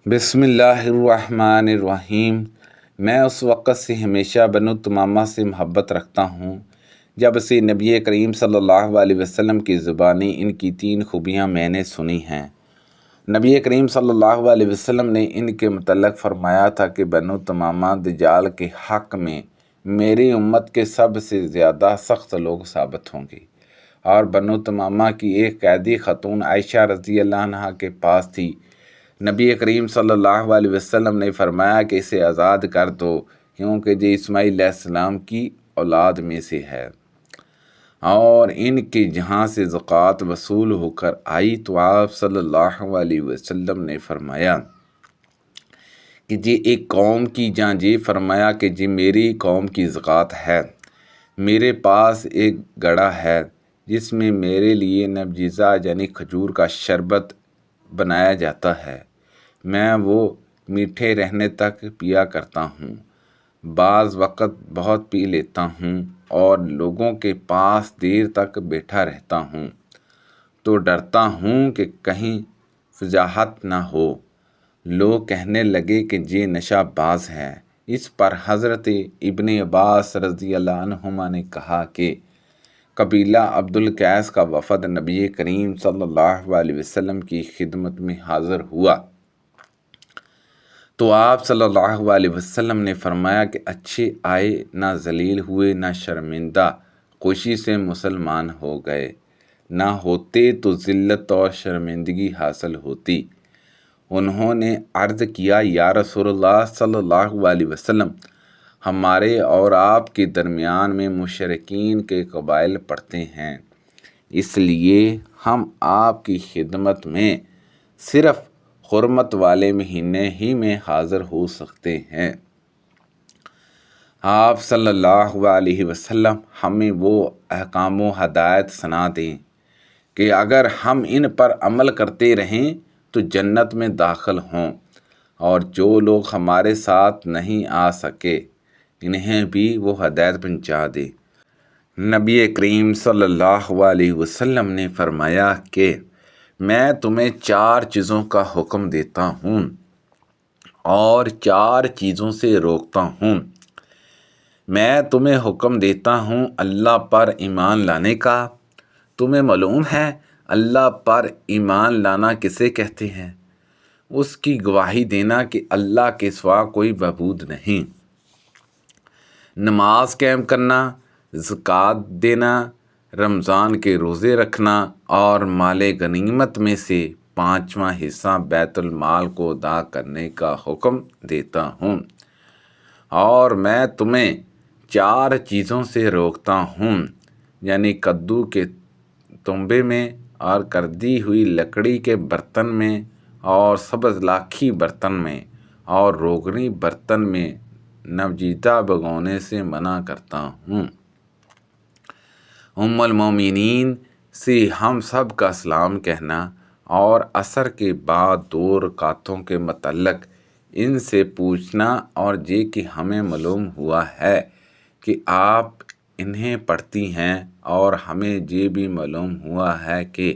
بسم اللہ الرحمن الرحیم۔ میں اس وقت سے ہمیشہ بنو تمامہ سے محبت رکھتا ہوں جب سے نبی کریم صلی اللہ علیہ وسلم کی زبانی ان کی 3 خوبیاں میں نے سنی ہیں۔ نبی کریم صلی اللہ علیہ وسلم نے ان کے متعلق فرمایا تھا کہ بنو تمامہ دجال کے حق میں میری امت کے سب سے زیادہ سخت لوگ ثابت ہوں گے، اور بنو تمامہ کی ایک قیدی خاتون عائشہ رضی اللہ عنہا کے پاس تھی۔ نبی کریم صلی اللہ علیہ وسلم نے فرمایا کہ اسے آزاد کر دو، کیونکہ یہ اسماعیل علیہ السلام کی اولاد میں سے ہے، اور ان کے جہاں سے زکوٰۃ وصول ہو کر آئی تو آپ صلی اللہ علیہ وسلم نے فرمایا کہ یہ ایک قوم کی جہاں یہ فرمایا کہ یہ میری قوم کی زکوٰۃ ہے۔ میرے پاس ایک گڑھا ہے جس میں میرے لیے نبجیزہ یعنی کھجور کا شربت بنایا جاتا ہے، میں وہ میٹھے رہنے تک پیا کرتا ہوں، بعض وقت بہت پی لیتا ہوں اور لوگوں کے پاس دیر تک بیٹھا رہتا ہوں تو ڈرتا ہوں کہ کہیں فضاحت نہ ہو، لوگ کہنے لگے کہ یہ نشہ باز ہے۔ اس پر حضرت ابن عباس رضی اللہ عنہما نے کہا کہ قبیلہ عبد القیس کا وفد نبی کریم صلی اللہ علیہ وسلم کی خدمت میں حاضر ہوا تو آپ صلی اللہ علیہ وسلم نے فرمایا کہ اچھے آئے، نہ ذلیل ہوئے نہ شرمندہ، خوشی سے مسلمان ہو گئے، نہ ہوتے تو ذلت اور شرمندگی حاصل ہوتی۔ انہوں نے عرض کیا، یا رسول اللہ صلی اللہ علیہ وسلم، ہمارے اور آپ کے درمیان میں مشرکین کے قبائل پڑتے ہیں، اس لیے ہم آپ کی خدمت میں صرف حرمت والے مہینے ہی میں حاضر ہو سکتے ہیں۔ آپ صلی اللہ علیہ وسلم ہمیں وہ احکام و ہدایت سنا دیں کہ اگر ہم ان پر عمل کرتے رہیں تو جنت میں داخل ہوں، اور جو لوگ ہمارے ساتھ نہیں آ سکے انہیں بھی وہ ہدایت پہنچا دے۔ نبی کریم صلی اللہ علیہ وسلم نے فرمایا کہ میں تمہیں 4 چیزوں کا حکم دیتا ہوں اور 4 چیزوں سے روکتا ہوں۔ میں تمہیں حکم دیتا ہوں اللہ پر ایمان لانے کا۔ تمہیں معلوم ہے اللہ پر ایمان لانا کسے کہتے ہیں؟ اس کی گواہی دینا کہ اللہ کے سوا کوئی معبود نہیں، نماز قائم کرنا، زکوٰۃ دینا، رمضان کے روزے رکھنا، اور مال غنیمت میں سے 5واں حصہ بیت المال کو ادا کرنے کا حکم دیتا ہوں۔ اور میں تمہیں 4 چیزوں سے روکتا ہوں، یعنی کدو کے تنبے میں اور کردی ہوئی لکڑی کے برتن میں اور سبز لاکھی برتن میں اور روغنی برتن میں نوجیدہ بھگونے سے منع کرتا ہوں۔ ام المومنین سے ہم سب کا سلام کہنا، اور عصر کے بعد 2 رکعتوں کے متعلق ان سے پوچھنا، اور یہ کہ ہمیں معلوم ہوا ہے کہ آپ انہیں پڑھتی ہیں، اور ہمیں یہ بھی معلوم ہوا ہے کہ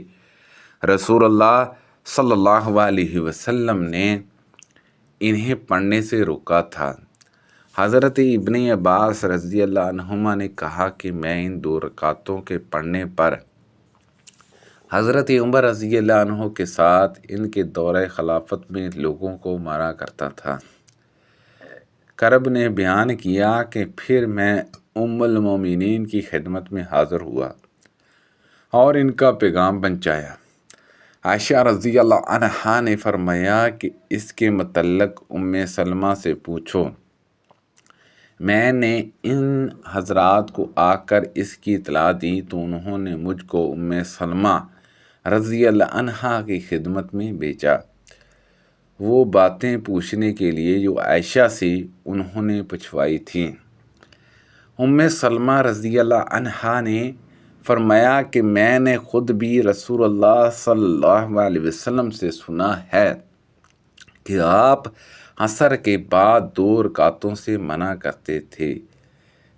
رسول اللہ صلی اللہ علیہ وسلم نے انہیں پڑھنے سے روکا تھا۔ حضرت ابن عباس رضی اللہ عنہما نے کہا کہ میں ان 2 رکعتوں کے پڑھنے پر حضرت عمر رضی اللہ عنہ کے ساتھ ان کے دور خلافت میں لوگوں کو مارا کرتا تھا۔ کرب نے بیان کیا کہ پھر میں ام المومنین کی خدمت میں حاضر ہوا اور ان کا پیغام پہنچایا۔ عائشہ رضی اللہ عنہا نے فرمایا کہ اس کے متعلق ام سلمہ سے پوچھو۔ میں نے ان حضرات کو آ کر اس کی اطلاع دی تو انہوں نے مجھ کو ام سلمہ رضی اللہ عنہا کی خدمت میں بھیجا، وہ باتیں پوچھنے کے لیے جو عائشہ سے انہوں نے پوچھوائی تھیں۔ ام سلمہ رضی اللہ عنہا نے فرمایا کہ میں نے خود بھی رسول اللہ صلی اللہ علیہ وسلم سے سنا ہے کہ آپ عصر کے بعد 2 رکعتوں سے منع کرتے تھے،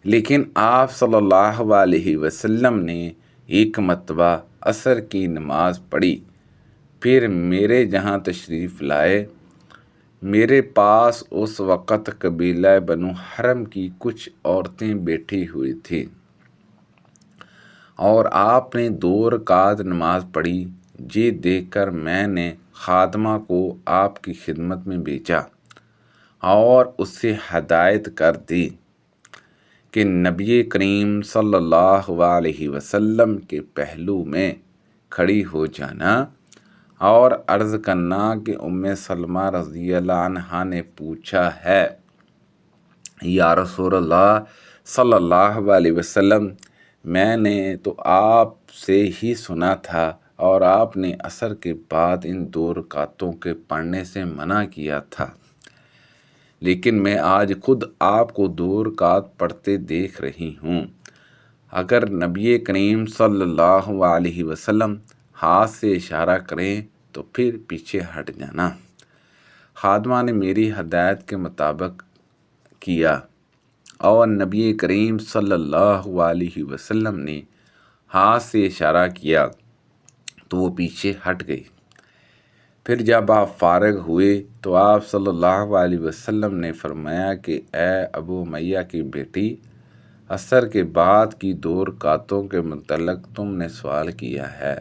لیکن آپ صلی اللہ علیہ وسلم نے ایک مرتبہ عصر کی نماز پڑھی، پھر میرے جہاں تشریف لائے، میرے پاس اس وقت قبیلہ بنو حرم کی کچھ عورتیں بیٹھی ہوئی تھیں اور آپ نے 2 رکعت نماز پڑھی۔ یہ دیکھ کر میں نے خادمہ کو آپ کی خدمت میں بھیجا اور اس سے ہدایت کر دی کہ نبی کریم صلی اللہ علیہ وسلم کے پہلو میں کھڑی ہو جانا اور عرض کرنا کہ ام سلمہ رضی اللہ عنہا نے پوچھا ہے، یا رسول اللہ صلی اللہ علیہ وسلم، میں نے تو آپ سے ہی سنا تھا اور آپ نے عصر کے بعد ان 2 رکعتوں کے پڑھنے سے منع کیا تھا، لیکن میں آج خود آپ کو 2 رکعت پڑھتے دیکھ رہی ہوں۔ اگر نبی کریم صلی اللہ علیہ وسلم ہاتھ سے اشارہ کریں تو پھر پیچھے ہٹ جانا۔ خادمہ نے میری ہدایت کے مطابق کیا اور نبی کریم صلی اللہ علیہ وسلم نے ہاتھ سے اشارہ کیا تو وہ پیچھے ہٹ گئی۔ پھر جب آپ فارغ ہوئے تو آپ صلی اللہ علیہ وسلم نے فرمایا کہ اے ابو امیہ کی بیٹی، عصر کے بعد کی 2 رکعتوں کے متعلق تم نے سوال کیا ہے۔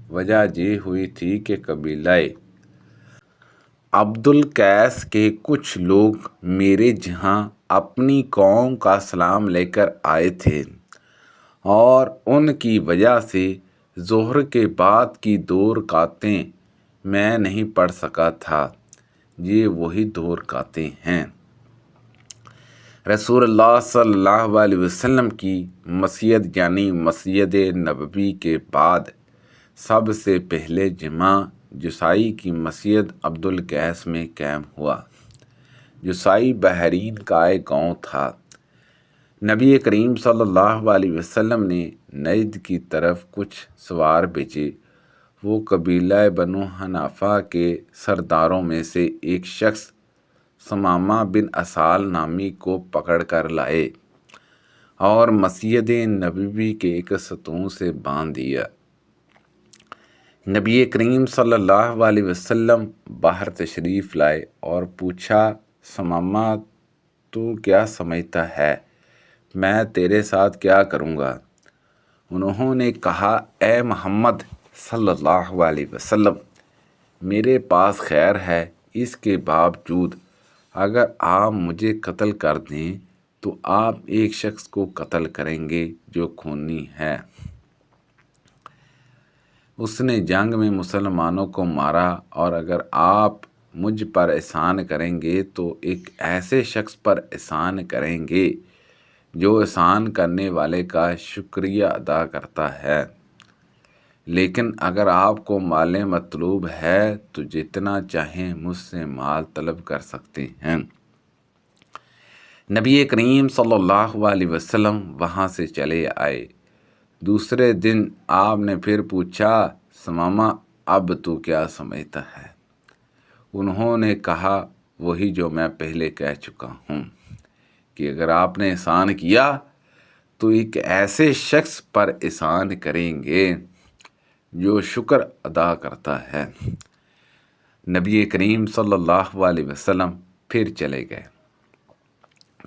وجہ یہ ہوئی تھی کہ قبیلہ عبد القیس کے کچھ لوگ میرے جہاں اپنی قوم کا سلام لے کر آئے تھے اور ان کی وجہ سے ظہر کے بعد کی 2 رکعتیں میں نہیں پڑھ سکا تھا۔ یہ وہی 2 رکعتیں ہیں۔ رسول اللہ صلی اللہ علیہ وسلم کی مسجد یعنی مسجد نبوی کے بعد سب سے پہلے جمعہ جوسائی کی مسجد عبد القیس میں قائم ہوا۔ جوسائی بحرین کا ایک گاؤں تھا۔ نبی کریم صلی اللہ علیہ وسلم نے نجد کی طرف کچھ سوار بھیجے۔ وہ قبیلہ بنو حنیفہ کے سرداروں میں سے ایک شخص ثمامہ بن اسال نامی کو پکڑ کر لائے اور مسجد نبوی کے ایک ستون سے باندھ دیا۔ نبی کریم صلی اللہ علیہ وسلم باہر تشریف لائے اور پوچھا، ثمامہ تو کیا سمجھتا ہے میں تیرے ساتھ کیا کروں گا؟ انہوں نے کہا، اے محمد صلی اللہ علیہ وسلم، میرے پاس خیر ہے، اس کے باوجود اگر آپ مجھے قتل کر دیں تو آپ ایک شخص کو قتل کریں گے جو خونی ہے۔ اس نے جنگ میں مسلمانوں کو مارا، اور اگر آپ مجھ پر احسان کریں گے تو ایک ایسے شخص پر احسان کریں گے جو احسان کرنے والے کا شکریہ ادا کرتا ہے۔ لیکن اگر آپ کو مال مطلوب ہے تو جتنا چاہیں مجھ سے مال طلب کر سکتے ہیں۔ نبی کریم صلی اللہ علیہ وسلم وہاں سے چلے آئے۔ دوسرے دن آپ نے پھر پوچھا، ثمامہ اب تو کیا سمجھتا ہے؟ انہوں نے کہا، وہی جو میں پہلے کہہ چکا ہوں کہ اگر آپ نے احسان کیا تو ایک ایسے شخص پر احسان کریں گے جو شکر ادا کرتا ہے۔ نبی کریم صلی اللہ علیہ وسلم پھر چلے گئے۔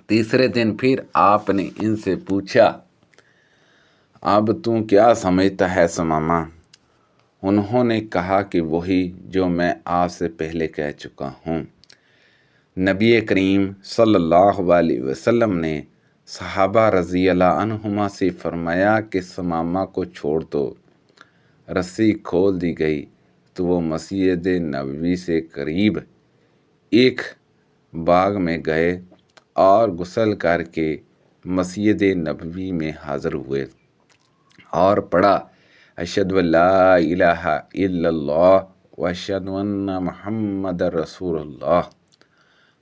تیسرے دن پھر آپ نے ان سے پوچھا، اب تو کیا سمجھتا ہے ثمامہ؟ انہوں نے کہا کہ وہی جو میں آپ سے پہلے کہہ چکا ہوں۔ نبی کریم صلی اللہ علیہ وسلم نے صحابہ رضی اللہ عنہما سے فرمایا کہ ثمامہ کو چھوڑ دو۔ رسی کھول دی گئی تو وہ مسجد نبوی سے قریب ایک باغ میں گئے اور غسل کر کے مسجد نبوی میں حاضر ہوئے اور پڑھا، اشہدو ان لا الہ الا اللہ واشہدو ان محمد رسول اللہ،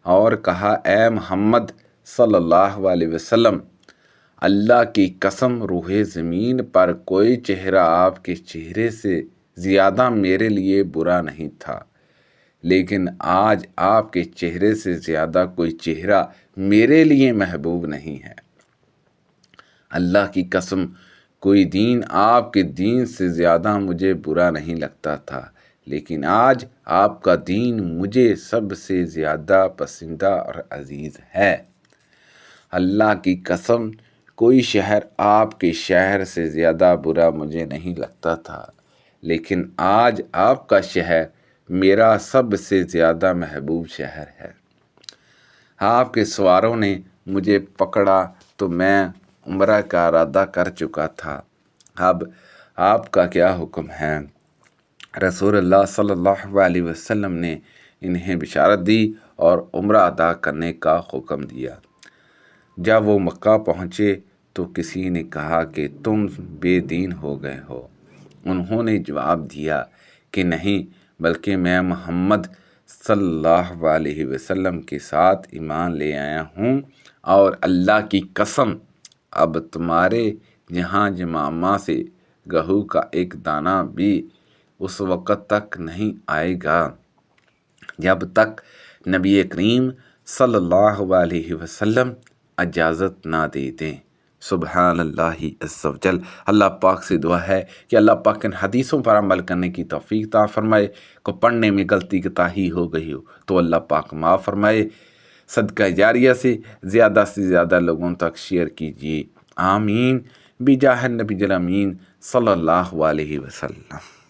اور کہا، اے محمد صلی اللہ علیہ وسلم، اللہ کی قسم روح زمین پر کوئی چہرہ آپ کے چہرے سے زیادہ میرے لیے برا نہیں تھا، لیکن آج آپ کے چہرے سے زیادہ کوئی چہرہ میرے لیے محبوب نہیں ہے۔ اللہ کی قسم کوئی دین آپ کے دین سے زیادہ مجھے برا نہیں لگتا تھا، لیکن آج آپ کا دین مجھے سب سے زیادہ پسندہ اور عزیز ہے۔ اللہ کی قسم، کوئی شہر آپ کے شہر سے زیادہ برا مجھے نہیں لگتا تھا، لیکن آج آپ کا شہر میرا سب سے زیادہ محبوب شہر ہے۔ آپ کے سواروں نے مجھے پکڑا تو میں عمرہ کا ارادہ کر چکا تھا۔ اب آپ کا کیا حکم ہے؟ رسول اللہ صلی اللہ علیہ وسلم نے انہیں بشارت دی اور عمرہ ادا کرنے کا حکم دیا۔ جب وہ مکہ پہنچے تو کسی نے کہا کہ تم بے دین ہو گئے ہو۔ انہوں نے جواب دیا کہ نہیں، بلکہ میں محمد صلی اللہ علیہ وسلم کے ساتھ ایمان لے آیا ہوں، اور اللہ کی قسم اب تمہارے یہاں جمامہ سے گہو کا ایک دانہ بھی اس وقت تک نہیں آئے گا جب تک نبی کریم صلی اللہ علیہ وسلم اجازت نہ دے دیں۔ سبحان اللہ عز و جل۔ اللہ پاک سے دعا ہے کہ اللہ پاک ان حدیثوں پر عمل کرنے کی توفیق عطا فرمائے۔ کو پڑھنے میں غلطی کوتاہی ہو گئی ہو تو اللہ پاک معاف فرمائے۔ صدقہ جاریہ سے زیادہ لوگوں تک شیئر کیجیے۔ آمین بجاہ النبی الامین صلی اللہ علیہ وسلم۔